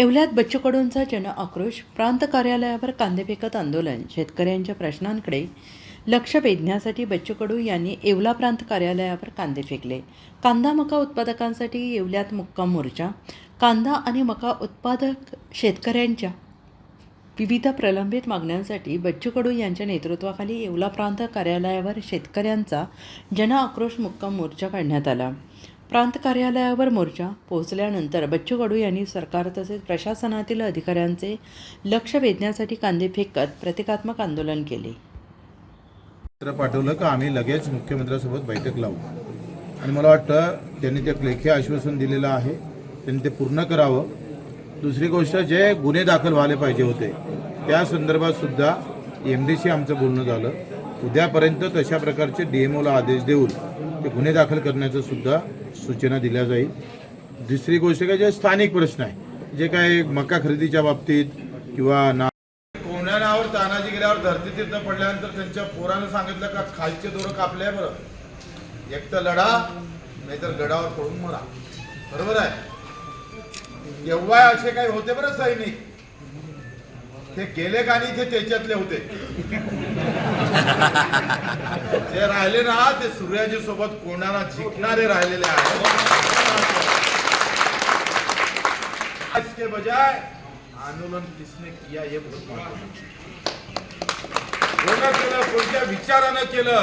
येवल्यात बच्चू कडूंचा जनआक्रोश, प्रांत कार्यालयावर कांदे फेकत आंदोलन. शेतकऱ्यांच्या प्रश्नांकडे लक्ष वेधण्यासाठी बच्चू कडू यांनी येवला प्रांत कार्यालयावर कांदे फेकले. कांदा मका उत्पादकांसाठी येवल्यात मुक्काम मोर्चा. कांदा आणि मका उत्पादक शेतकऱ्यांच्या विविध प्रलंबित मागण्यांसाठी बच्चू कडू यांच्या नेतृत्वाखाली येवला प्रांत कार्यालयावर शेतकऱ्यांचा जनआक्रोश मुक्काम मोर्चा काढण्यात आला. प्रांत कार्यालयावर मोर्चा पोहोचल्यानंतर बच्चू कडू यांनी सरकार तसेच प्रशासनातील अधिकाऱ्यांचे लक्ष वेधण्यासाठी कांदे फेकत प्रतिकात्मक आंदोलन केले. पत्र पाठवलं का आम्ही लगेच मुख्यमंत्र्यांसोबत बैठक लावू आणि मला वाटतं त्यांनी ते लेखी आश्वासन दिलेलं आहे, त्यांनी ते पूर्ण करावं. दुसरी गोष्ट, जे गुन्हे दाखल व्हायला पाहिजे होते त्या संदर्भात सुद्धा MDशी आमचं बोलणं झालं. उद्यापर्यंत तशा प्रकारचे DMOला आदेश देऊन ते गुन्हे दाखल करण्याचं सुद्धा सूचना दिल्या जाईल. दुसरी गोष्ट काय, जे स्थानिक प्रश्न आहे, जे काय मका खरेदीच्या बाबतीत किंवा कोण्या नावावर तानाजी गेल्यावर धरती तीर्थ पडल्यानंतर त्यांच्या पोरानं सांगितलं का खालचे दोरं कापले, बरं एक तर लढा नाहीतर गडावर पडून मरा. बरोबर आहे. एव्हा असे काही होते बरं सैनिक, ते गेले का नाही ते त्याच्यातले होते. जे राहिले ना ते सूर्याजी सोबत कोणाला जिंकणारे राहिलेले आहेत. इसके बजाय आंदोलन किसने किया ये बहुत कोणा केलं, कोणत्या विचारानं केलं.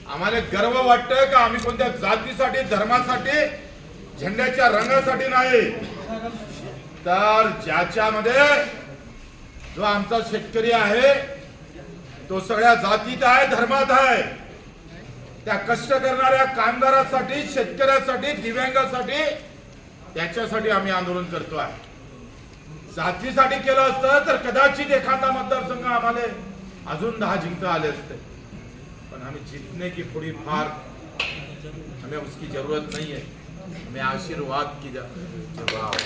आम्हाला गर्व वाटतं का आम्ही कोणत्या जातीसाठी धर्मासाठी झेंड्याच्या रंगासाठी नाही, तर ज्याच्यामध्ये जो आमचा शेतकरी आहे तो सगळ्या जातीत आहे, धर्मात आहे, त्या कष्ट करणाऱ्या कामगारासाठी, शेतकऱ्यासाठी, दिव्यांगासाठी, त्याच्यासाठी आम्ही आंदोलन करतो आहे. जातीसाठी केलं असतं तर कदाचित एखादा मतदारसंघ आम्हाला अजून 10 जिंकता आले असते, पण हमें जीतने की थोड़ी फार हमें उसकी जरूरत नहीं है. हमें आशीर्वाद की जरूरत है.